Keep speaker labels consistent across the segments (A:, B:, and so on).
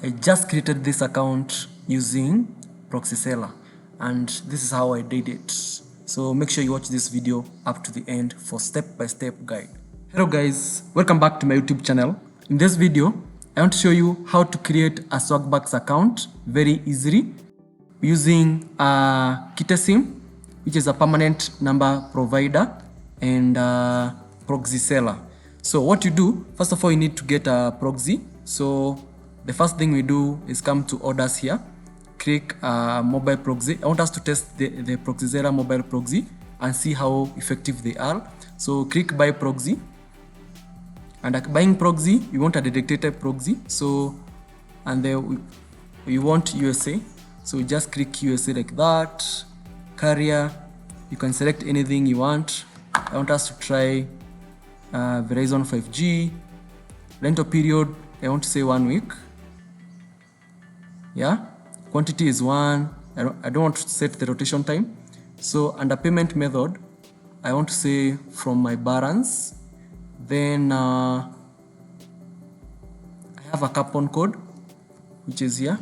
A: I just created this account using ProxySeller, and this is how I did it. So make sure you watch this video up to the end for step-by-step guide. Hello guys, welcome back to my YouTube channel. In this video, I want to show you how to create a Swagbucks account very easily using KiteSim, which is a permanent number provider, and ProxySeller. So what you do, first of all, you need to get a proxy. So the first thing we do is come to orders here, click mobile proxy. I want us to test the ProxySeller mobile proxy and see how effective they are. So click buy proxy, and buying proxy, you want a dedicated proxy. So, and then you want USA. So just click USA like that. Carrier, you can select anything you want. I want us to try Verizon 5G. Rental period, I want to say 1 week. Yeah, quantity is 1. I don't want to set the rotation time. So under payment method, I want to say from my balance. Then I have a coupon code, which is here,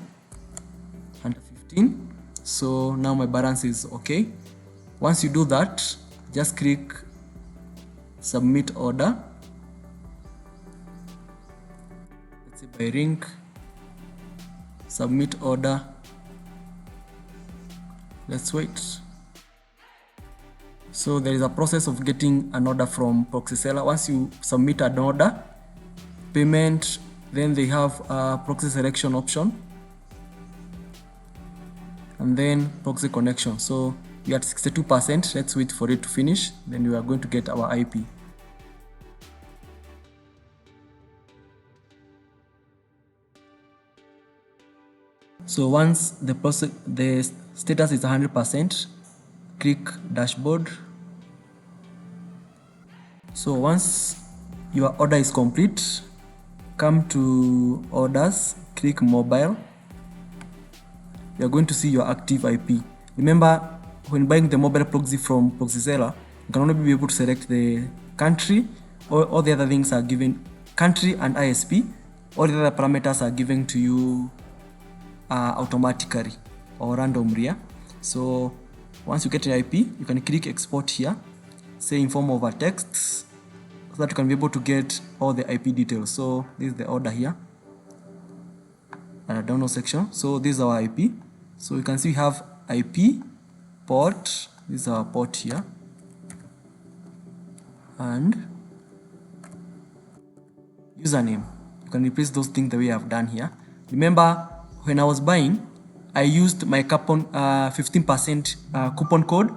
A: 115. So now my balance is okay. Once you do that, just click submit order. Let's say by link, submit order. Let's wait. So there is a process of getting an order from ProxySeller. Once you submit an order, payment, then they have a proxy selection option, and then proxy connection. So we are at 62%. Let's wait for it to finish. Then we are going to get our IP. So once the status is 100%, click dashboard. So once your order is complete, come to orders, click mobile. You're going to see your active IP. Remember, when buying the mobile proxy from ProxySeller, you can only be able to select the country, or all the other things are given, country and ISP. All the other parameters are given to you automatically or randomly. So once you get an IP, you can click export here, say in form of a text, so that you can be able to get all the IP details. So this is the order here, download section. So this is our IP. So you can see we have IP, port, this is our port here, and username. You can replace those things the way I've done here. Remember, when I was buying, I used my coupon 15% coupon code,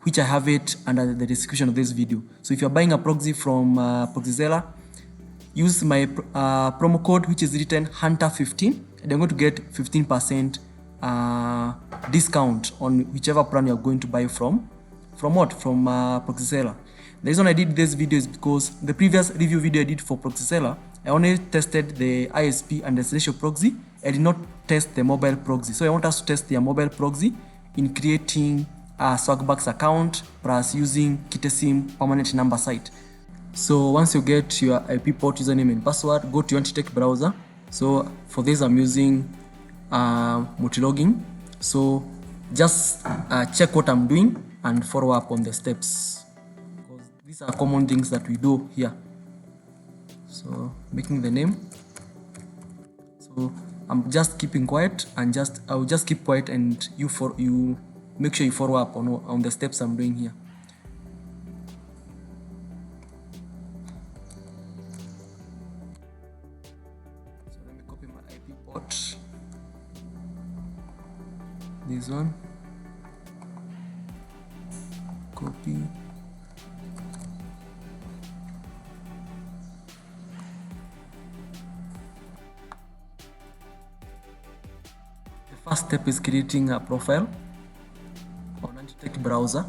A: which I have it under the description of this video. So if you're buying a proxy from ProxySeller, use my promo code, which is written Hunter15, and you're going to get 15% discount on whichever plan you're going to buy from. From what? From ProxySeller. The reason I did this video is because the previous review video I did for ProxySeller, I only tested the ISP and the residential proxy. I did not test the mobile proxy. So I want us to test the mobile proxy in creating a Swagbucks account plus using KiteSim permanent number site. So once you get your IP port, username and password, go to your anti-tech browser. So for this I'm using multi-logging. So just check what I'm doing and follow up on the steps, because these are common things that we do here. So making the name. So I'm just keeping quiet, and I'll just keep quiet, and you make sure you follow up on the steps I'm doing here. So let me copy my IP port. This one. Copy. First step is creating a profile on anti-tech browser.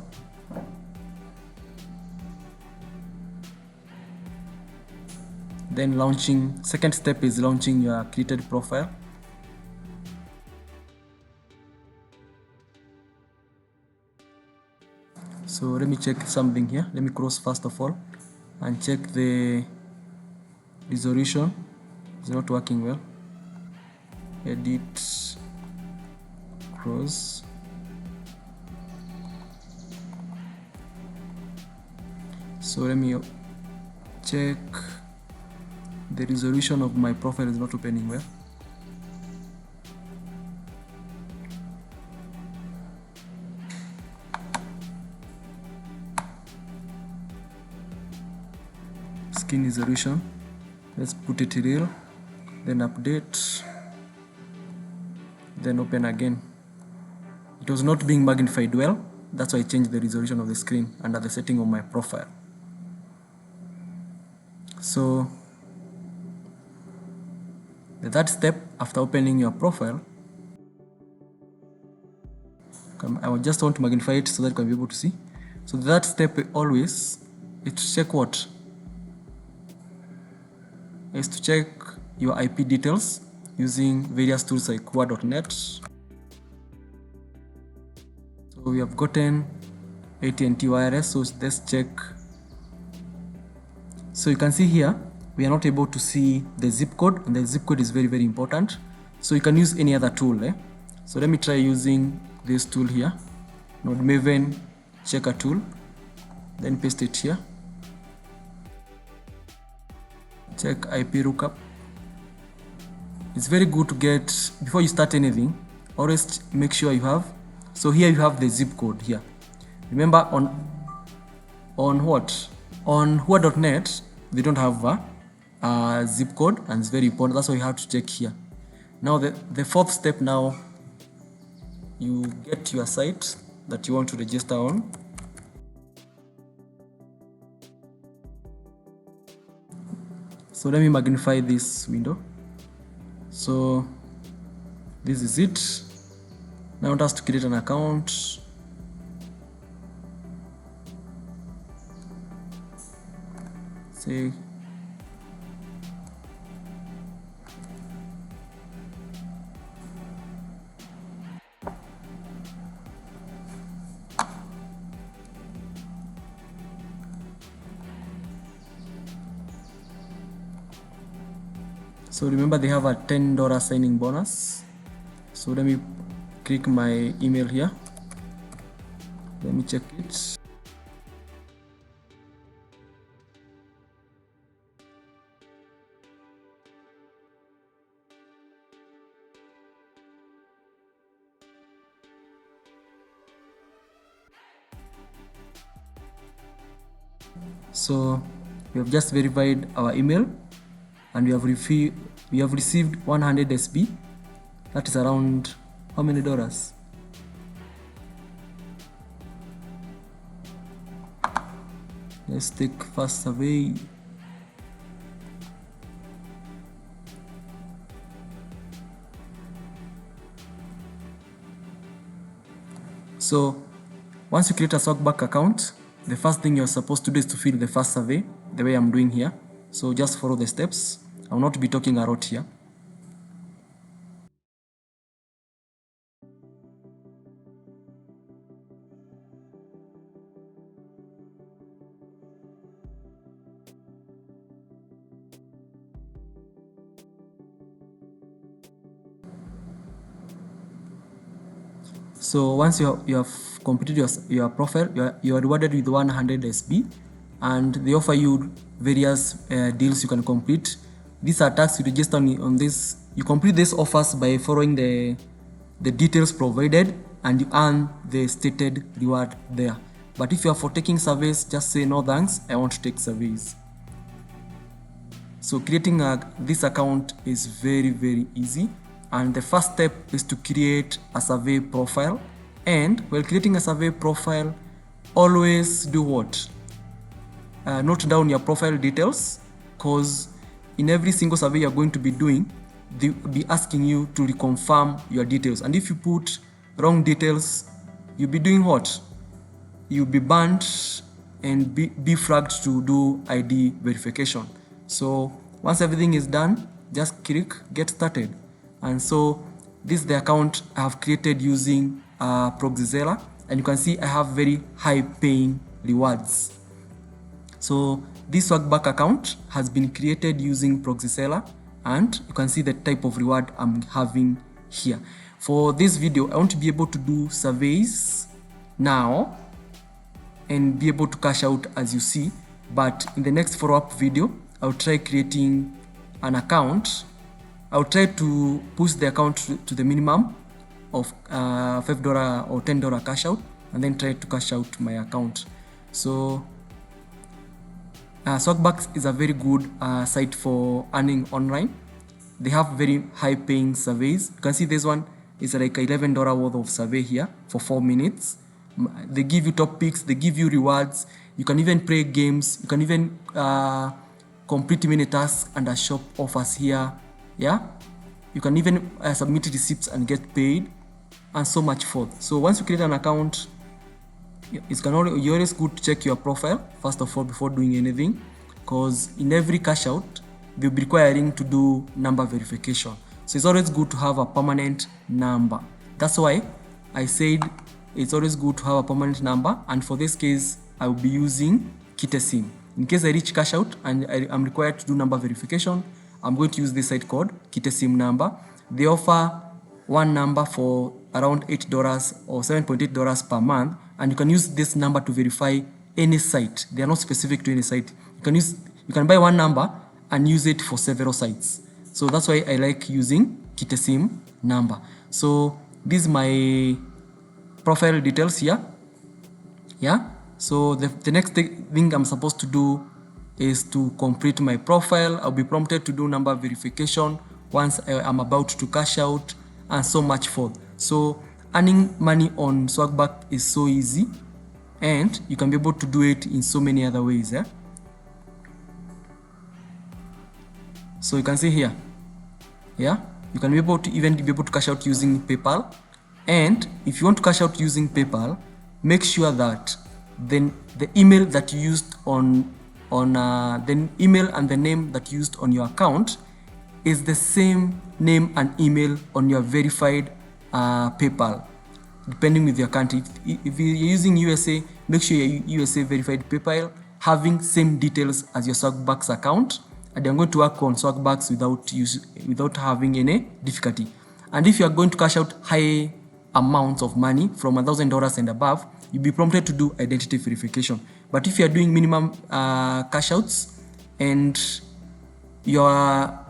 A: Then second step is launching your created profile. So let me check something here. Let me cross first of all and check the resolution. It's not working well. edit cross. So let me check. The resolution of my profile is not opening well. Skin resolution, let's put it real, then update, then open again. It was not being magnified well, that's why I changed the resolution of the screen under the setting of my profile. So the third step after opening your profile, I just want to magnify it so that you can be able to see. So the third step always is to check what? Is to check your IP details using various tools like word.net. So we have gotten AT&T wireless, so let's check. So you can see here, we are not able to see the zip code, and the zip code is very, very important. So you can use any other tool. So let me try using this tool here, Node Maven checker tool, then paste it here. Check IP lookup. It's very good to get, before you start anything, always make sure you have. So here you have the zip code here. Remember on what? On who.net, they don't have a zip code, and it's very important. That's why you have to check here. Now the fourth step, now you get your site that you want to register on. So let me magnify this window. So this is it. Now I want us to create an account. Say so remember they have a $10 signing bonus. So let me click my email here. Let me check it. So we have just verified our email, and we have received 100 SB. That is around how many dollars? Let's take first survey. So once you create a Swagbucks account, the first thing you're supposed to do is to fill the first survey the way I'm doing here. So just follow the steps. I will not be talking a lot here. So once you have completed your profile, you are rewarded with 100 SB, and they offer you various deals you can complete. These are tags you register on this. You complete these offers by following the details provided, and you earn the stated reward there. But if you are for taking surveys, just say no thanks, I want to take surveys. So creating this account is very, very easy. And the first step is to create a survey profile. And while creating a survey profile, always do what? Note down your profile details, because in every single survey you're going to be doing, they'll be asking you to reconfirm your details. And if you put wrong details, you'll be doing what? You'll be banned and be flagged to do ID verification. So once everything is done, just click get started. And so this is the account I have created using ProxySeller, and you can see I have very high paying rewards. So this Swagbucks account has been created using ProxySeller, and you can see the type of reward I'm having here. For this video, I want to be able to do surveys now and be able to cash out as you see, but in the next follow-up video, I'll try creating an account. I'll try to push the account to the minimum of $5 or $10 cash out, and then try to cash out my account. So Swagbucks is a very good site for earning online. They have very high paying surveys. You can see this one is like $11 worth of survey here for 4 minutes. They give you top picks, they give you rewards. You can even play games. You can even complete mini tasks and shop offers here. Yeah, you can even submit receipts and get paid, and so much forth. So once you create an account, you're always good to check your profile first of all before doing anything, because in every cash out they'll be requiring to do number verification. So it's always good to have a permanent number. That's why I said it's always good to have a permanent number, and for this case I will be using KiteSim. In case I reach cash out and I'm required to do number verification, I'm going to use this site called KiteSim number. They offer one number for around $8 or $7.8 per month, and you can use this number to verify any site. They are not specific to any site. You can buy one number and use it for several sites. So that's why I like using KiteSim number. So this is my profile details here. Yeah. So the next thing I'm supposed to do is to complete my profile. I'll be prompted to do number verification once I'm about to cash out, and so much forth. So earning money on Swagbucks is so easy, and you can be able to do it in so many other ways. Yeah? So you can see here, yeah, you can be able to even be able to cash out using PayPal. And if you want to cash out using PayPal, make sure that then the email that you used on the email and the name that you used on your account is the same name and email on your verified PayPal, depending with your country. If you're using USA, make sure your USA verified PayPal having same details as your Swagbucks account, and I'm going to work on Swagbucks without having any difficulty. And if you are going to cash out high amounts of money from $1,000 and above, you'll be prompted to do identity verification. But if you are doing minimum cash outs and you are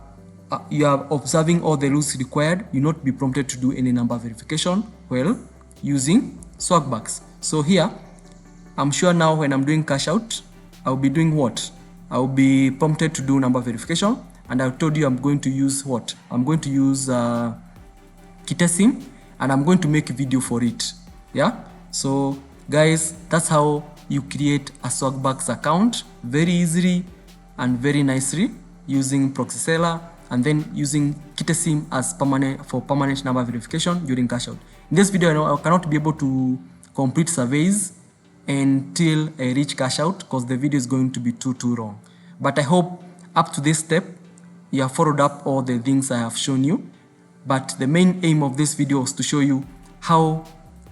A: observing all the rules required, you'll not be prompted to do any number verification while using Swagbucks. So here, I'm sure now when I'm doing cash out, I'll be doing what? I'll be prompted to do number verification, and I told you I'm going to use what? I'm going to use KiteSim, and I'm going to make a video for it. Yeah. So guys, that's how you create a Swagbucks account very easily and very nicely using ProxySeller, and then using KiteSim as permanent number verification during cash out. In this video, I cannot be able to complete surveys until I reach cash out, because the video is going to be too long. But I hope up to this step you have followed up all the things I have shown you. But the main aim of this video is to show you how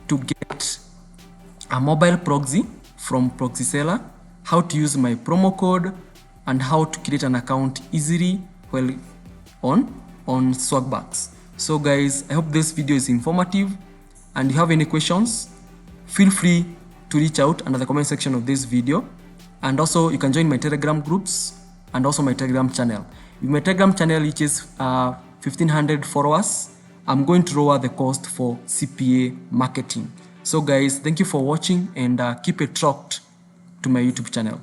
A: to get a mobile proxy from ProxySeller, how to use my promo code, and how to create an account easily while on Swagbucks. So guys, I hope this video is informative, and if you have any questions, feel free to reach out under the comment section of this video. And also you can join my Telegram groups and also my Telegram channel. If my Telegram channel reaches 1,500 followers, I'm going to lower the cost for CPA marketing. So guys, thank you for watching, and keep it locked to my YouTube channel.